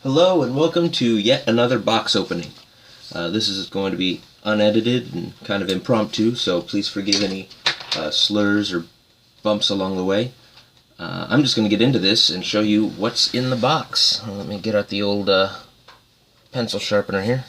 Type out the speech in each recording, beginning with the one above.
Hello and welcome to yet another box opening. This is going to be unedited and kind of impromptu, so please forgive any slurs or bumps along the way. I'm just going to get into this and show you what's in the box. Let me get out the old pencil sharpener here.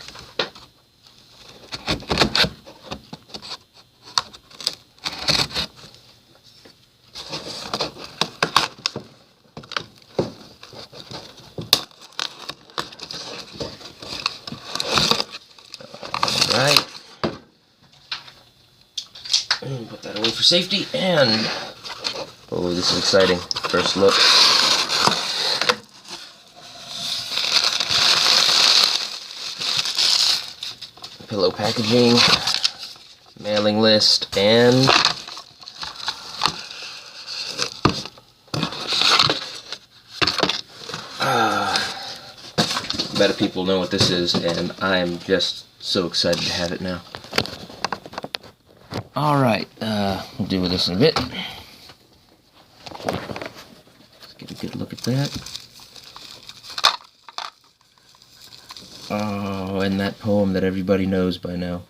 Right. Put that away for safety, and oh, this is exciting. First look. Pillow packaging, mailing list, and better people know what this is, and I'm just so excited to have it now. Alright, we'll deal with this in a bit. Let's get a good look at that. Oh, and that poem that everybody knows by now.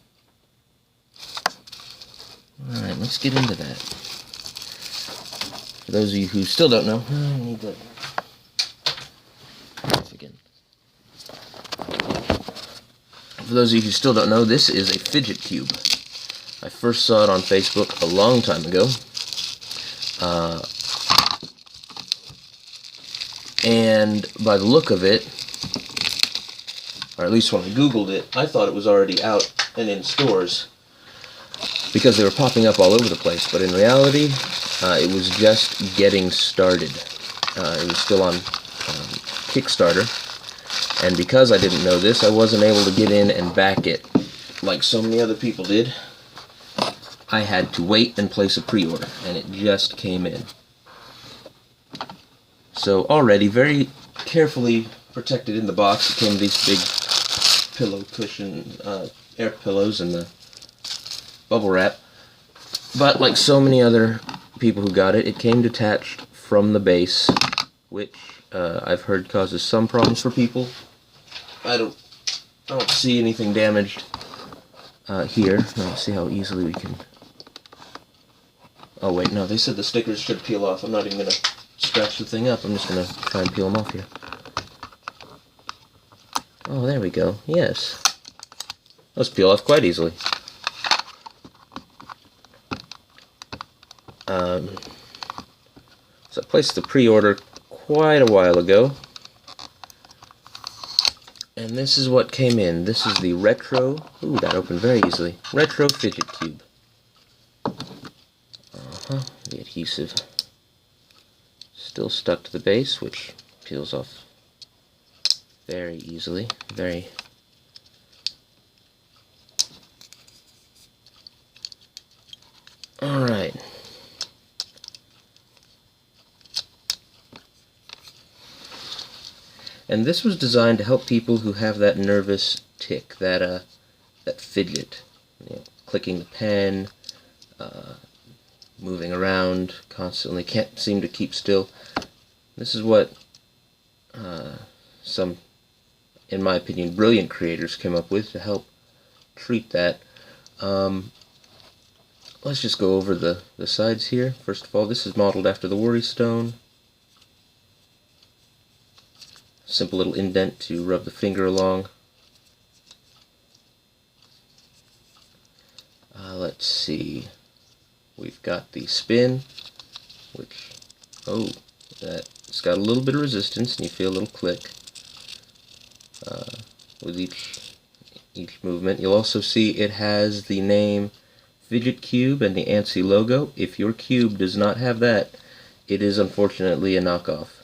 Alright, let's get into that. For those of you who still don't know, I need to... again. For those of you who still don't know, this is a Fidget cube. I first saw it on Facebook a long time ago. And by the look of it, or at least when I Googled it, I thought it was already out and in stores because they were popping up all over the place. But in reality, it was just getting started. It was still on Kickstarter. And because I didn't know this, I wasn't able to get in and back it like so many other people did. I had to wait and place a pre-order, and it just came in. So already very carefully protected in the box. It came with these big pillow cushion, air pillows, and the bubble wrap. But like so many other people who got it, it came detached from the base, which I've heard causes some problems for people. I don't see anything damaged here. Let's see how easily we can... Oh wait, no, they said the stickers should peel off. I'm not even going to scratch the thing up. I'm just going to try and peel them off here. Oh, there we go. Yes. Those peel off quite easily. So I placed the pre-order quite a while ago. And this is what came in. This is the retro... Ooh, that opened very easily. Retro Fidget Cube. The adhesive still stuck to the base, which peels off very easily. Very... Alright. And this was designed to help people who have that nervous tick, that fidget, you know, clicking the pen, moving around constantly, can't seem to keep still. This is what some, in my opinion, brilliant creators came up with to help treat that. Let's just go over the sides here. First of all, this is modeled after the Worry Stone. Simple little indent to rub the finger along. Let's see. We've got the spin, which, oh, it's got a little bit of resistance, and you feel a little click with each movement. You'll also see it has the name Fidget Cube and the Antsy logo. If your cube does not have that, it is unfortunately a knockoff.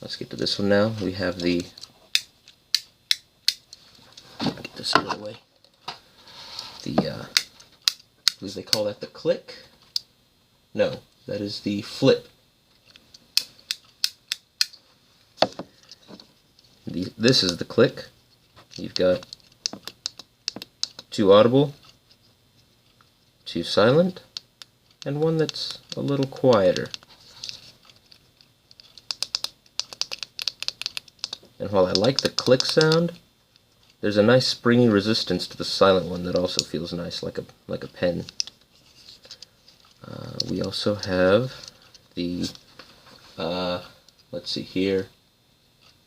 Let's get to this one now. We have the... Get this out of the way. The, I believe they call that the click? No, that is the flip. This is the click. You've got 2 audible, 2 silent, and one that's a little quieter. And while I like the click sound, there's a nice springy resistance to the silent one that also feels nice, like a pen. We also have the, let's see here,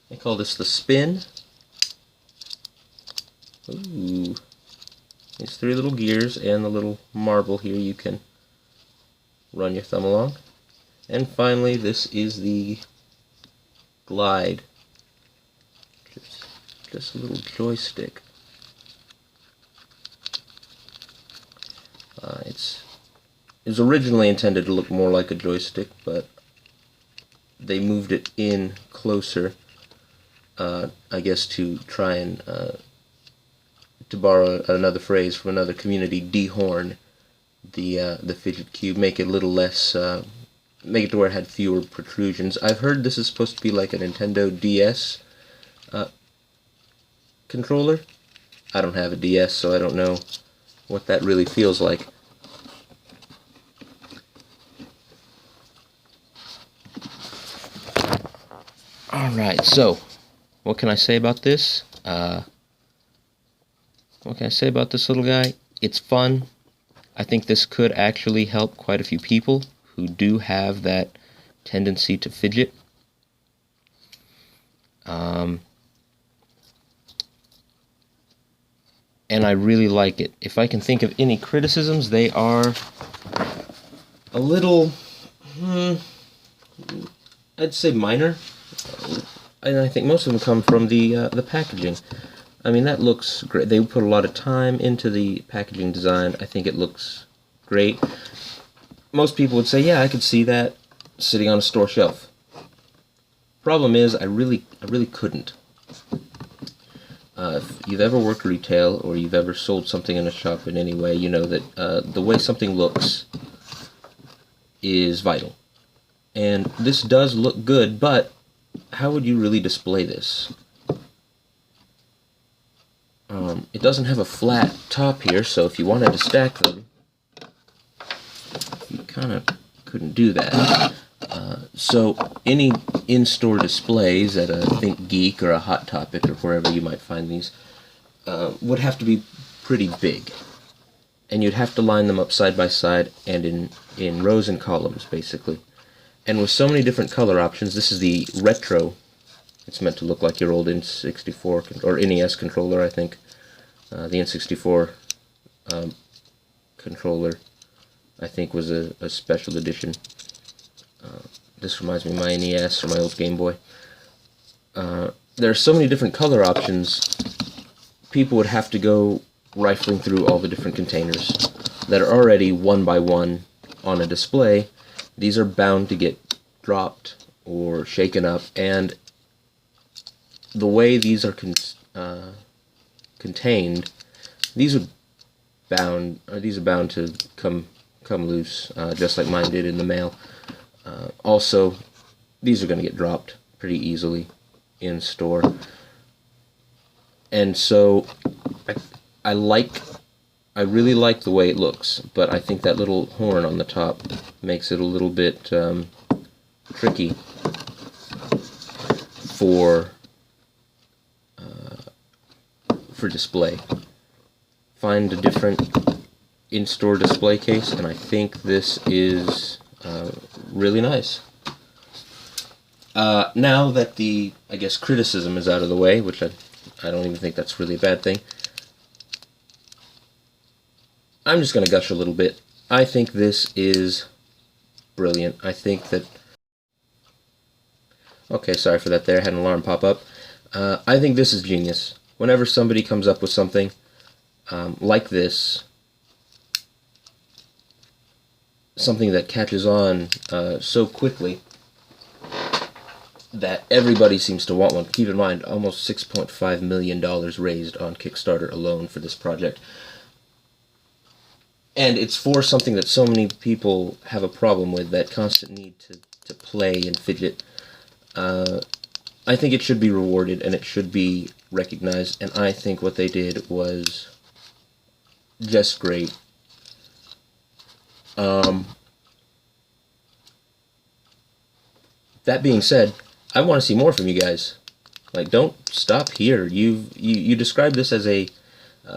I call this the spin. Ooh, these 3 little gears and the little marble here you can run your thumb along. And finally, this is the glide. Just a little joystick. It was originally intended to look more like a joystick, but they moved it in closer, I guess, to try and, to borrow another phrase from another community, dehorn the Fidget Cube, make it a little less, make it to where it had fewer protrusions. I've heard this is supposed to be like a Nintendo DS controller. I don't have a DS, so I don't know what that really feels like. Alright, so, what can I say about this? What can I say about this little guy? It's fun. I think this could actually help quite a few people who do have that tendency to fidget. And I really like it. If I can think of any criticisms, they are a little, I'd say minor. And I think most of them come from the packaging. I mean, that looks great. They put a lot of time into the packaging design. I think it looks great. Most people would say, yeah, I could see that sitting on a store shelf. Problem is, I really couldn't. If you've ever worked retail or you've ever sold something in a shop in any way, you know that the way something looks is vital. And this does look good, but how would you really display this? It doesn't have a flat top here, so if you wanted to stack them, you kind of couldn't do that. So any in-store displays at a Think Geek or a Hot Topic or wherever you might find these would have to be pretty big. And you'd have to line them up side by side and in rows and columns, basically. And with so many different color options, this is the retro. It's meant to look like your old N64 or NES controller, I think. The N64 controller, I think, was a special edition. This reminds me of my NES or my old Game Boy. There are so many different color options, people would have to go rifling through all the different containers that are already one by one on a display. These are bound to get dropped or shaken up, and the way these are contained, these are bound to come loose, just like mine did in the mail. Also, these are going to get dropped pretty easily in store, and so I really like the way it looks, but I think that little horn on the top makes it a little bit tricky for display. Find a different in-store display case, and I think this is really nice. Now that the, I guess, criticism is out of the way, which I don't even think that's really a bad thing, I'm just going to gush a little bit. I think this is brilliant. I think that... Okay, sorry for that there. I had an alarm pop up. I think this is genius. Whenever somebody comes up with something like this, something that catches on so quickly that everybody seems to want one. Keep in mind, almost $6.5 million raised on Kickstarter alone for this project. And it's for something that so many people have a problem with, that constant need to play and fidget. I think it should be rewarded, and it should be recognized, and I think what they did was just great. That being said, I want to see more from you guys. Like, don't stop here. You described this as a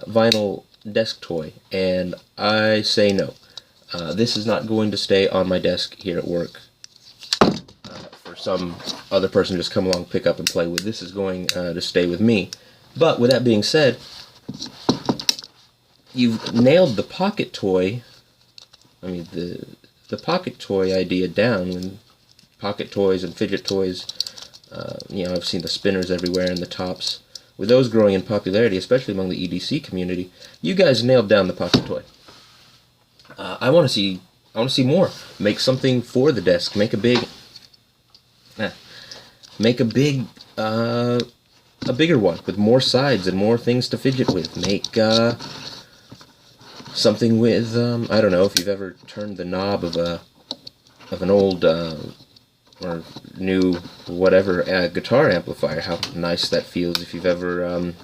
vinyl desk toy, and I say no. This is not going to stay on my desk here at work for some other person to just come along, pick up, and play with. This is going to stay with me. But with that being said, you've nailed the pocket toy. I mean, the pocket toy idea down. When pocket toys and fidget toys, I've seen the spinners everywhere and the tops. With those growing in popularity, especially among the EDC community, you guys nailed down the pocket toy. I want to see more. Make something for the desk. Make a big a bigger one with more sides and more things to fidget with. Make something with I don't know if you've ever turned the knob of an old or new whatever guitar amplifier. How nice that feels. If you've ever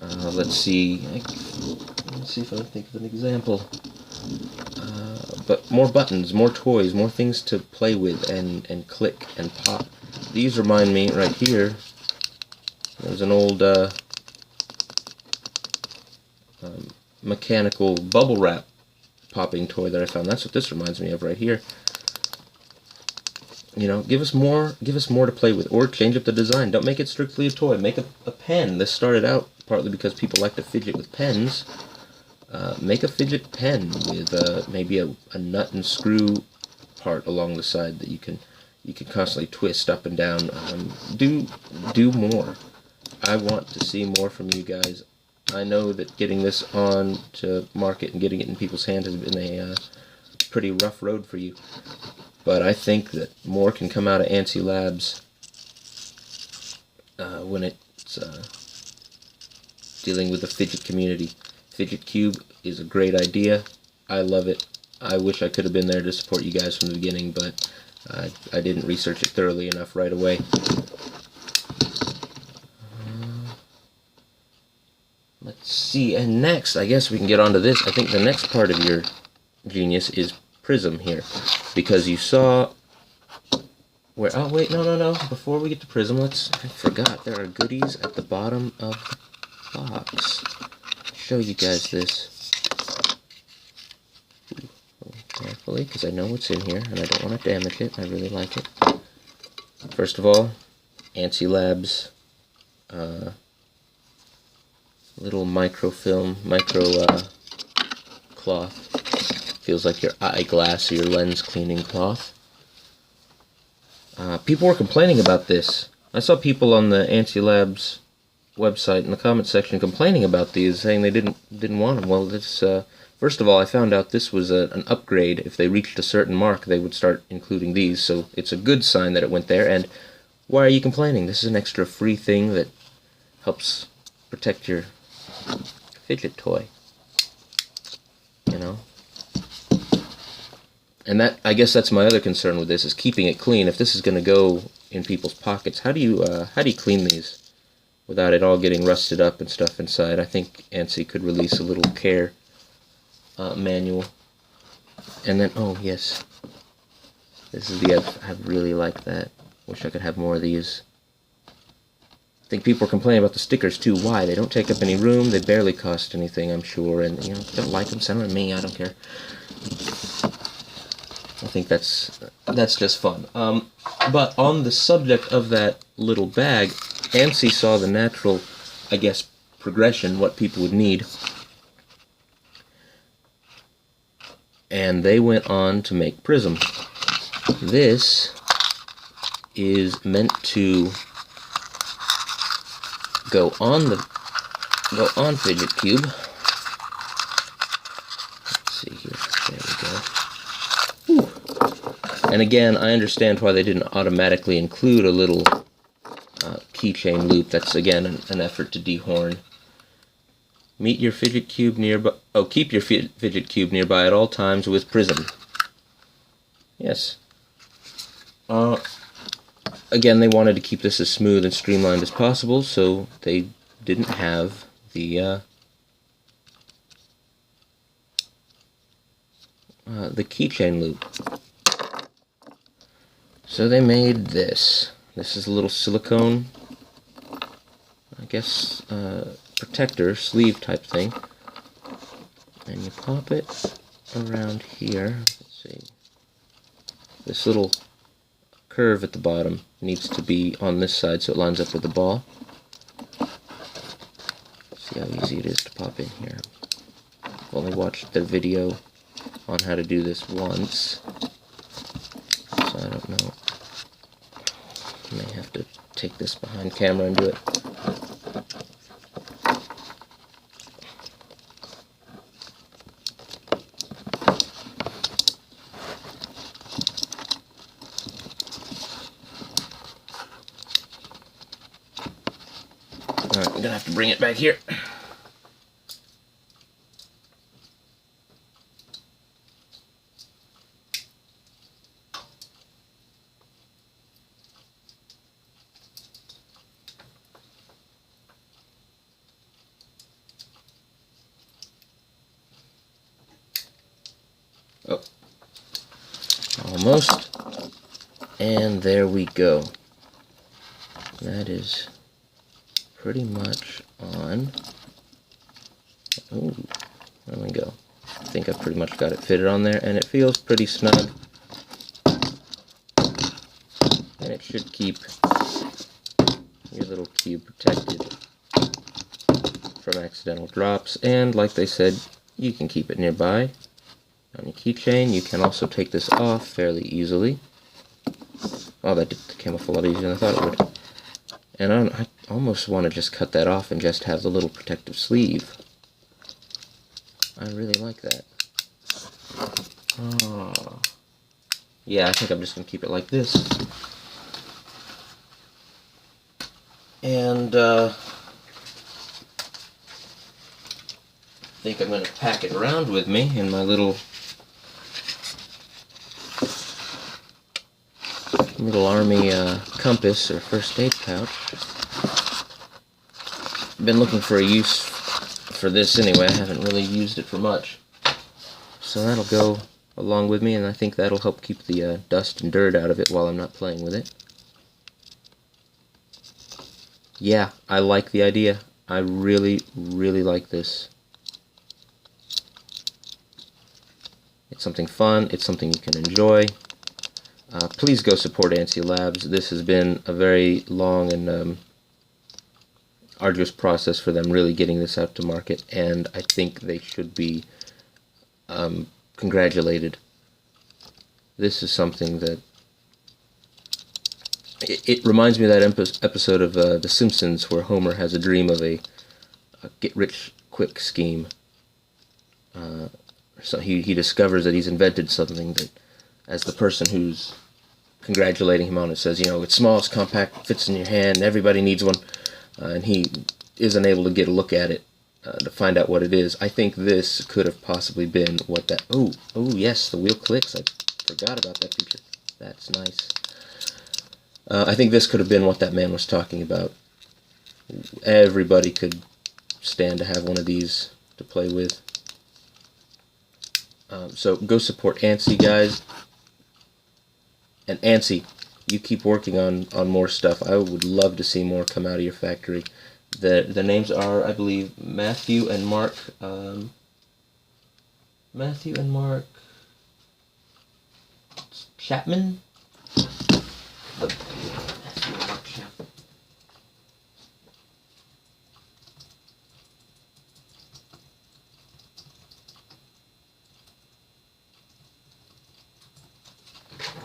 let's see if I can think of an example. But more buttons, more toys, more things to play with and click and pop. These remind me right here. There's an old mechanical bubble wrap popping toy that I found. That's what this reminds me of right here. Give us more to play with, or change up the design. Don't make it strictly a toy. Make a pen. This started out partly because people like to fidget with pens. Make a fidget pen with maybe a nut and screw part along the side that you can constantly twist up and down. Do more. I want to see more from you guys. I know that getting this on to market and getting it in people's hands has been a pretty rough road for you. But I think that more can come out of Antsy Labs when it's dealing with the fidget community. Fidget Cube is a great idea. I love it. I wish I could have been there to support you guys from the beginning, but I didn't research it thoroughly enough right away. Let's see, and next, I guess we can get onto this. I think the next part of your genius is Prism here, because you saw where, oh wait, no, before we get to Prism, I forgot, there are goodies at the bottom of the box. I'll show you guys this carefully, because I know what's in here, and I don't want to damage it. I really like it. First of all, Antsy Labs, little microfilm, cloth. Feels like your eyeglass or your lens cleaning cloth. People were complaining about this. I saw people on the Antsy Labs website in the comment section complaining about these, saying they didn't want them. Well, this first of all, I found out this was an upgrade. If they reached a certain mark, they would start including these, so it's a good sign that it went there. And why are you complaining? This is an extra free thing that helps protect your fidget toy. And that, I guess that's my other concern with this, is keeping it clean. If this is going to go in people's pockets, how do you clean these without it all getting rusted up and stuff inside? I think Antsy could release a little care manual. And then, oh yes, this is I really like that. Wish I could have more of these. I think people are complaining about the stickers too. Why? They don't take up any room. They barely cost anything, I'm sure. And if you don't like them, send them to me. I don't care. I think that's just fun. But on the subject of that little bag, Antsy saw the natural, I guess, progression, what people would need. And they went on to make Prism. This is meant to go on Fidget Cube. Let's see here. There we go. And again, I understand why they didn't automatically include a little keychain loop. That's again an effort to dehorn. Meet your Fidget Cube nearby. Oh, keep your Fidget Cube nearby at all times with Prism. Yes. Again, they wanted to keep this as smooth and streamlined as possible, so they didn't have the keychain loop. So they made this. This is a little silicone, I guess, protector, sleeve type thing. And you pop it around here. Let's see. This little curve at the bottom needs to be on this side so it lines up with the ball. See how easy it is to pop in here. I've only watched the video on how to do this once, so I don't know. I may have to take this behind camera and do it. Alright, I'm gonna have to bring it back here. Oh, almost. And there we go. That is pretty much on. Ooh, there we go. I think I've pretty much got it fitted on there, and it feels pretty snug. And it should keep your little cube protected from accidental drops. And like they said, you can keep it nearby on your keychain. You can also take this off fairly easily. Oh, that came off a lot easier than I thought it would. And I almost want to just cut that off and just have the little protective sleeve. I really like that. Oh. Yeah, I think I'm just going to keep it like this. And I think I'm going to pack it around with me in my little army compass or first aid pouch. Been looking for a use for this anyway. I haven't really used it for much, so that'll go along with me, and I think that'll help keep the dust and dirt out of it while I'm not playing with it. Yeah, I like the idea. I really like this. It's something fun. It's something you can enjoy. Please go support Antsy Labs. This has been a very long and arduous process for them really getting this out to market, and I think they should be congratulated. This is something that it reminds me of that episode of The Simpsons where Homer has a dream of a get-rich-quick scheme. So he discovers that he's invented something that, as the person who's congratulating him on it says, you know, it's small, it's compact, fits in your hand, everybody needs one, and he isn't able to get a look at it to find out what it is. I think this could have possibly been what that... Oh yes, the wheel clicks. I forgot about that feature. That's nice. I think this could have been what that man was talking about. Everybody could stand to have one of these to play with. So go support Antsy, guys. And Antsy, you keep working on more stuff. I would love to see more come out of your factory. The names are, I believe, Matthew and Mark. Matthew and Mark Chapman. Matthew and Mark Chapman.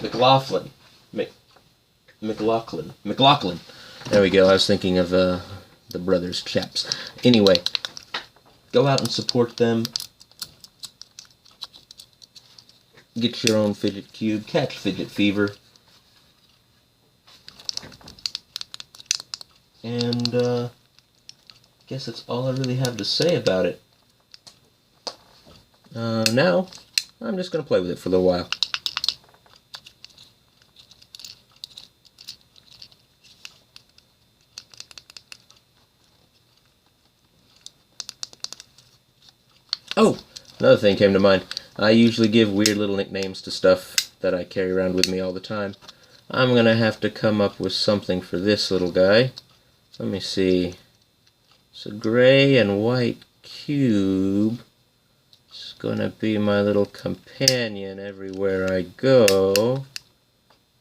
McLaughlin. There we go. I was thinking of the brothers Chaps. Anyway, go out and support them. Get your own fidget cube. Catch fidget fever. And I guess that's all I really have to say about it. Now, I'm just going to play with it for a little while. Oh, another thing came to mind. I usually give weird little nicknames to stuff that I carry around with me all the time. I'm going to have to come up with something for this little guy. Let me see. It's a gray and white cube. It's going to be my little companion everywhere I go.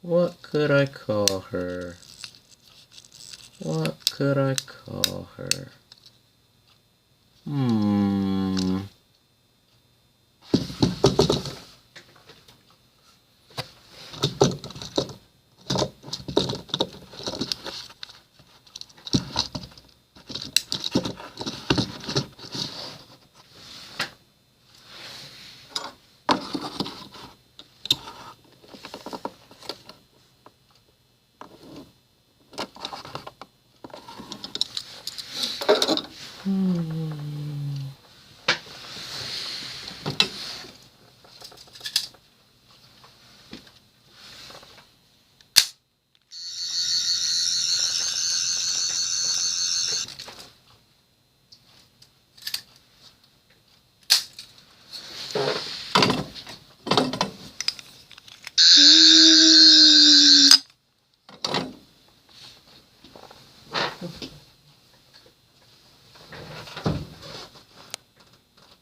What could I call her? What could I call her?